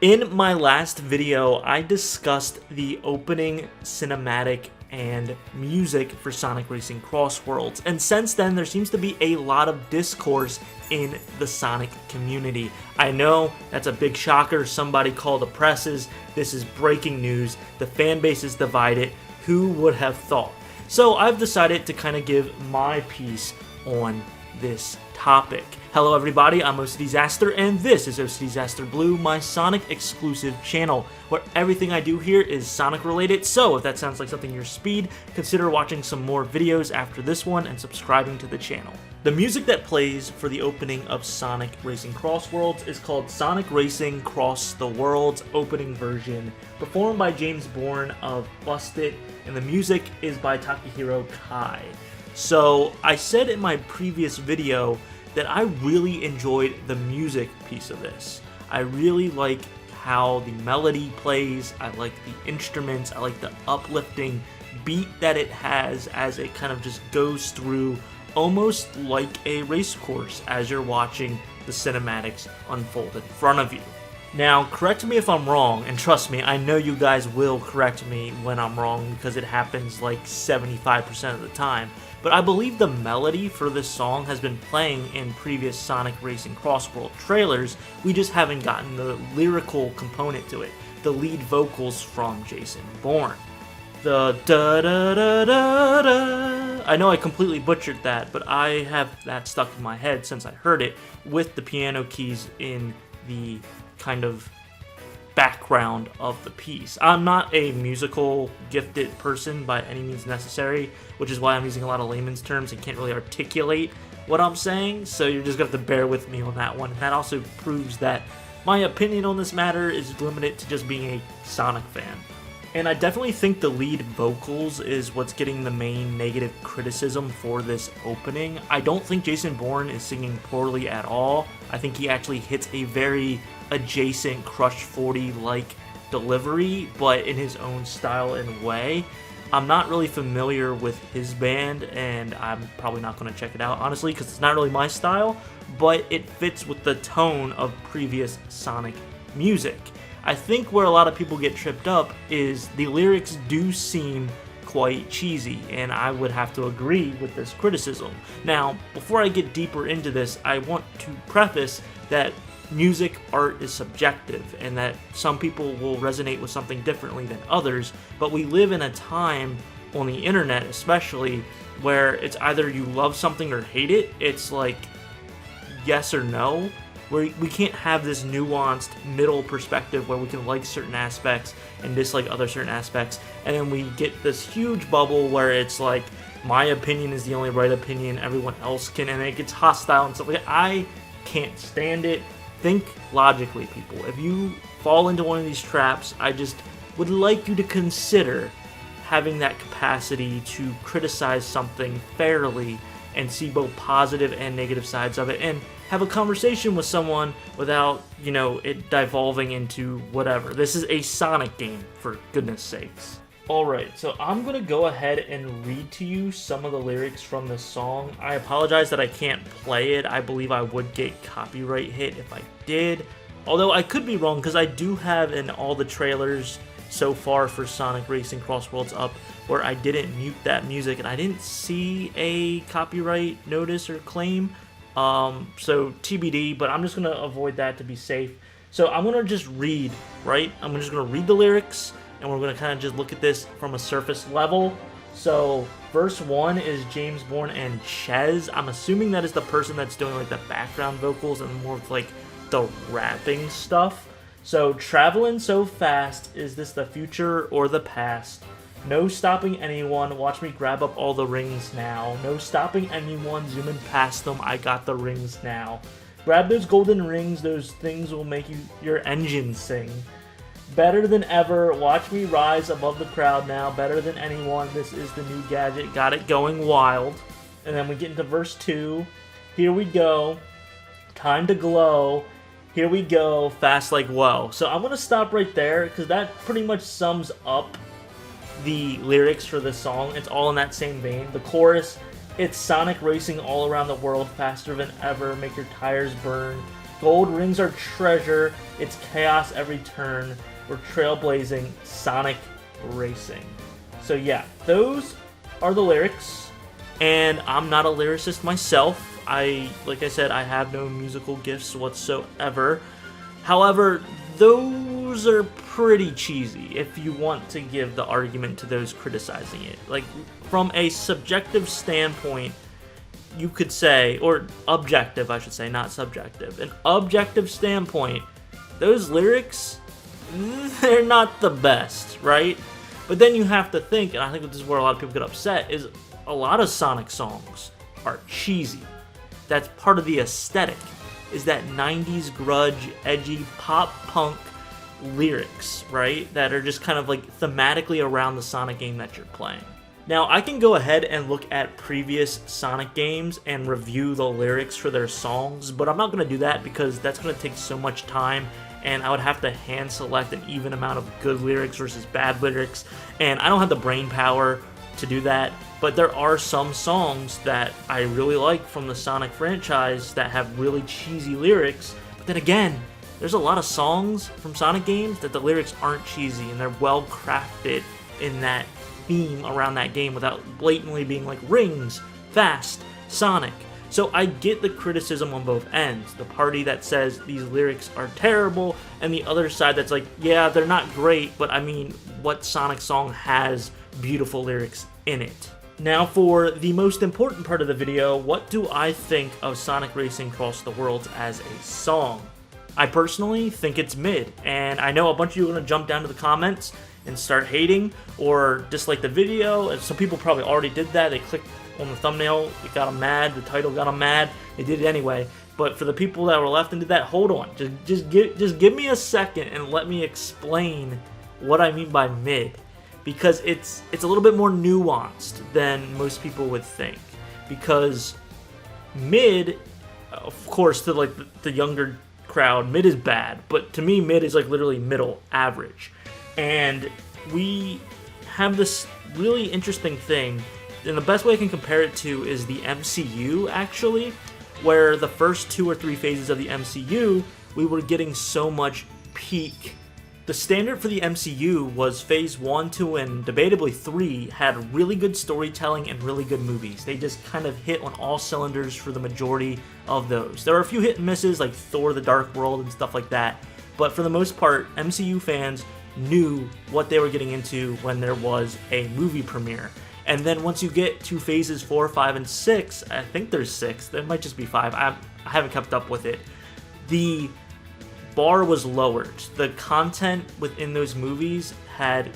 In my last video, I discussed the opening cinematic and music for Sonic Racing CrossWorlds, and since then there seems to be a lot of discourse in the Sonic community. I know that's a big shocker. Somebody called the presses. This is breaking news. The fan base is divided. Who would have thought? So I've decided to kind of give my piece on this topic. Hello everybody, I'm OCDsaster, and this is OCDsaster Blue, my Sonic exclusive channel, where everything I do here is Sonic related. So if that sounds like something your speed, consider watching some more videos after this one and subscribing to the channel. The music that plays for the opening of Sonic Racing CrossWorlds is called Sonic Racing Cross the Worlds opening version, performed by James Bourne of Busted, and the music is by Takahiro Kai. So I said in my previous video that I really enjoyed the music piece of this. I really like how the melody plays, I like the instruments, I like the uplifting beat that it has as it kind of just goes through almost like a race course as you're watching the cinematics unfold in front of you. Now, correct me if I'm wrong, and trust me, I know you guys will correct me when I'm wrong because it happens like 75% of the time, but I believe the melody for this song has been playing in previous Sonic Racing CrossWorld trailers. We just haven't gotten the lyrical component to it, the lead vocals from Jason Bourne. The da-da-da-da-da. I know I completely butchered that, but I have that stuck in my head since I heard it with the piano keys in the kind of background of the piece. I'm not a musical gifted person by any means necessary, which is why I'm using a lot of layman's terms and can't really articulate what I'm saying, so you're just going to have to bear with me on that one. And that also proves that my opinion on this matter is limited to just being a Sonic fan. And I definitely think the lead vocals is what's getting the main negative criticism for this opening. I don't think Jason Bourne is singing poorly at all. I think he actually hits a very adjacent Crush 40-like delivery, but in his own style and way. I'm not really familiar with his band, and I'm probably not going to check it out, honestly, because it's not really my style, but it fits with the tone of previous Sonic music. I think where a lot of people get tripped up is the lyrics do seem quite cheesy, and I would have to agree with this criticism. Now, before I get deeper into this, I want to preface that music art is subjective and that some people will resonate with something differently than others, but we live in a time on the internet especially where it's either you love something or hate it. It's like yes or no, where we can't have this nuanced middle perspective where we can like certain aspects and dislike other certain aspects, and then we get this huge bubble where it's like my opinion is the only right opinion, everyone else can, and it gets hostile and stuff like that. I can't stand it. Think logically, people. If you fall into one of these traps, I just would like you to consider having that capacity to criticize something fairly and see both positive and negative sides of it, and have a conversation with someone without, it devolving into whatever. This is a Sonic game, for goodness sakes. Alright, so I'm going to go ahead and read to you some of the lyrics from this song. I apologize that I can't play it. I believe I would get copyright hit if I did. Although I could be wrong, because I do have in all the trailers so far for Sonic Racing CrossWorlds up where I didn't mute that music and I didn't see a copyright notice or claim. So TBD, but I'm just going to avoid that to be safe. So I'm going to just read, right? I'm just going to read the lyrics, and we're going to kind of just look at this from a surface level. So verse 1 is James Bourne and Ches. I'm assuming that is the person that's doing like the background vocals and more of like the rapping stuff. So traveling so fast, is this the future or the past? No stopping anyone, watch me grab up all the rings now. No stopping anyone, zooming past them, I got the rings now. Grab those golden rings, those things will make your engine sing. Better than ever, watch me rise above the crowd now. Better than anyone, this is the new gadget, got it going wild. And then we get into verse 2. Here we go, time to glow. Here we go, fast like whoa. So I'm going to stop right there because that pretty much sums up the lyrics for this song. It's all in that same vein. The chorus, it's Sonic racing all around the world, faster than ever, make your tires burn. Gold rings are treasure. It's chaos every turn. We're trailblazing. Sonic racing. So yeah, those are the lyrics. And I'm not a lyricist myself. Like I said, I have no musical gifts whatsoever. However, those are pretty cheesy if you want to give the argument to those criticizing it. Like, from a subjective standpoint, you could say, or objective, I should say, not subjective. An objective standpoint, those lyrics, they're not the best, right? But then you have to think, and I think this is where a lot of people get upset, is a lot of Sonic songs are cheesy. That's part of the aesthetic, is that 90s grudge, edgy, pop punk lyrics, right? That are just kind of like thematically around the Sonic game that you're playing. Now, I can go ahead and look at previous Sonic games and review the lyrics for their songs, but I'm not going to do that because that's going to take so much time, and I would have to hand select an even amount of good lyrics versus bad lyrics, and I don't have the brain power to do that. But there are some songs that I really like from the Sonic franchise that have really cheesy lyrics. But then again, there's a lot of songs from Sonic games that the lyrics aren't cheesy and they're well crafted in that theme around that game without blatantly being like rings, fast, Sonic. So I get the criticism on both ends. The party that says these lyrics are terrible, and the other side that's like, yeah, they're not great, but I mean, what Sonic song has beautiful lyrics in it? Now for the most important part of the video, what do I think of Sonic Racing Cross the Worlds as a song? I personally think it's mid, and I know a bunch of you are going to jump down to the comments and start hating or dislike the video, and some people probably already did that. They clicked on the thumbnail, it got them mad, the title got them mad, they did it anyway. But for the people that were left and did that, hold on, just give me a second and let me explain what I mean by mid. Because it's a little bit more nuanced than most people would think. Because mid, of course, to like the younger crowd, mid is bad. But to me, mid is like literally middle, average. And we have this really interesting thing, and the best way I can compare it to is the MCU, actually, where the first 2 or 3 phases of the MCU, we were getting so much peak. The standard for the MCU was Phase 1, 2, and debatably 3 had really good storytelling and really good movies. They just kind of hit on all cylinders for the majority of those. There were a few hit and misses like Thor: The Dark World and stuff like that, but for the most part, MCU fans knew what they were getting into when there was a movie premiere. And then once you get to Phases 4, 5, and 6, I think there's 6, there might just be 5, I haven't kept up with it, the bar was lowered. The content within those movies had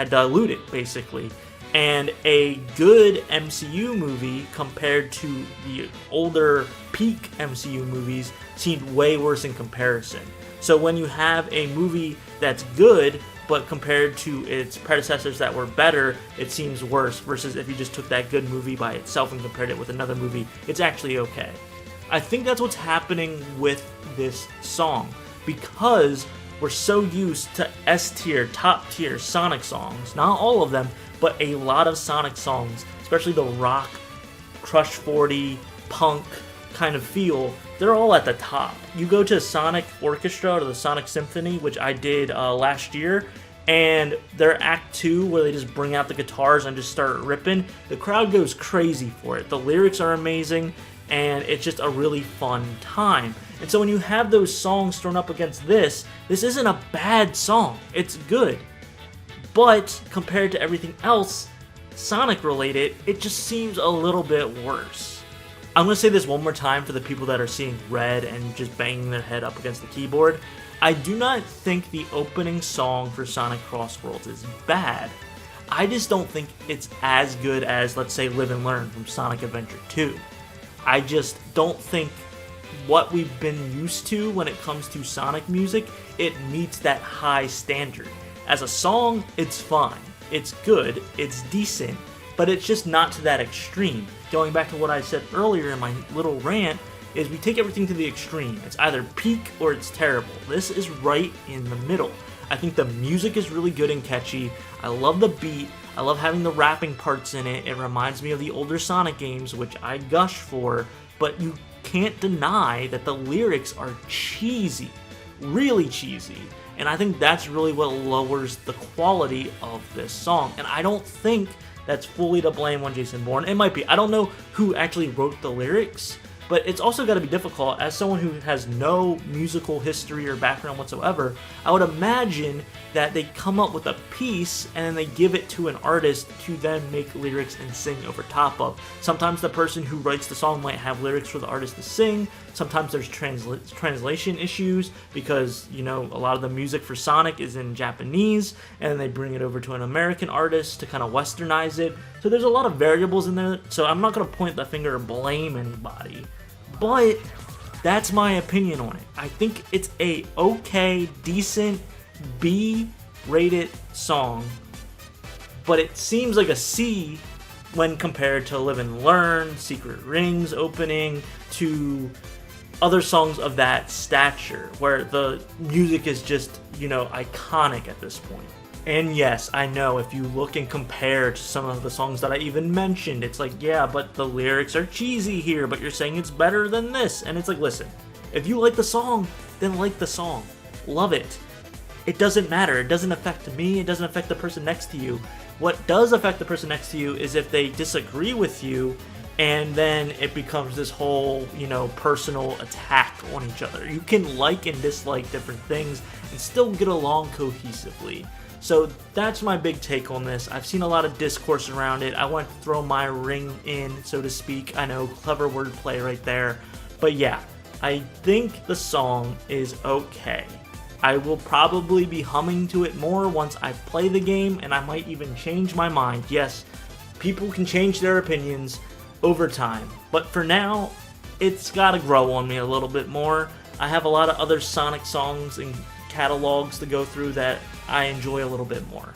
diluted, basically. And a good MCU movie compared to the older peak MCU movies seemed way worse in comparison. So when you have a movie that's good, but compared to its predecessors that were better, it seems worse, versus if you just took that good movie by itself and compared it with another movie, it's actually okay. I think that's what's happening with this song, because we're so used to S-tier, top-tier Sonic songs, not all of them, but a lot of Sonic songs, especially the rock, Crush 40, punk kind of feel, they're all at the top. You go to Sonic Orchestra or the Sonic Symphony, which I did last year, and their Act 2, where they just bring out the guitars and just start ripping, the crowd goes crazy for it. The lyrics are amazing, and it's just a really fun time. And so when you have those songs thrown up against this isn't a bad song. It's good. But compared to everything else Sonic related, it just seems a little bit worse. I'm going to say this one more time for the people that are seeing red and just banging their head up against the keyboard. I do not think the opening song for Sonic CrossWorlds is bad. I just don't think it's as good as, let's say, Live and Learn from Sonic Adventure 2. I just don't think what we've been used to when it comes to Sonic music, it meets that high standard. As a song, it's fine. It's good. It's decent. But it's just not to that extreme. Going back to what I said earlier in my little rant, is we take everything to the extreme. It's either peak or it's terrible. This is right in the middle. I think the music is really good and catchy. I love the beat. I love having the rapping parts in it. It reminds me of the older Sonic games, which I gush for, but you can't deny that the lyrics are cheesy, really cheesy. And I think that's really what lowers the quality of this song. And I don't think that's fully to blame on Jason Bourne. It might be. I don't know who actually wrote the lyrics, but it's also got to be difficult. As someone who has no musical history or background whatsoever, I would imagine that they come up with a piece and then they give it to an artist to then make lyrics and sing over top of. Sometimes the person who writes the song might have lyrics for the artist to sing. Sometimes there's translation issues because, you know, a lot of the music for Sonic is in Japanese, and then they bring it over to an American artist to kind of westernize it. So there's a lot of variables in there, so I'm not going to point the finger or blame anybody. But that's my opinion on it. I think it's a okay, decent, B-rated song, but it seems like a C when compared to Live and Learn, Secret Rings opening, to other songs of that stature, where the music is just, you know, iconic at this point. And yes, I know, if you look and compare to some of the songs that I even mentioned, it's like, yeah, but the lyrics are cheesy here, but you're saying it's better than this. And it's like, listen, if you like the song, then like the song. Love it. It doesn't matter. It doesn't affect me. It doesn't affect the person next to you. What does affect the person next to you is if they disagree with you, and then it becomes this whole, you know, personal attack on each other. You can like and dislike different things and still get along cohesively. So that's my big take on this. I've seen a lot of discourse around it. I want to throw my ring in, so to speak. I know, clever wordplay right there. But yeah, I think the song is okay. I will probably be humming to it more once I play the game, and I might even change my mind. Yes, people can change their opinions over time, but for now, it's gotta grow on me a little bit more. I have a lot of other Sonic songs and catalogs to go through that I enjoy a little bit more.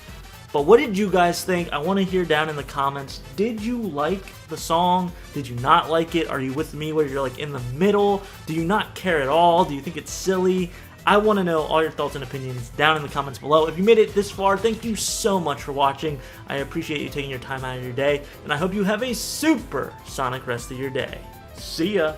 But what did you guys think? I want to hear down in the comments. Did you like the song? Did you not like it? Are you with me where you're like in the middle? Do you not care at all? Do you think it's silly? I want to know all your thoughts and opinions down in the comments below. If you made it this far, thank you so much for watching. I appreciate you taking your time out of your day, and I hope you have a super Sonic rest of your day. See ya!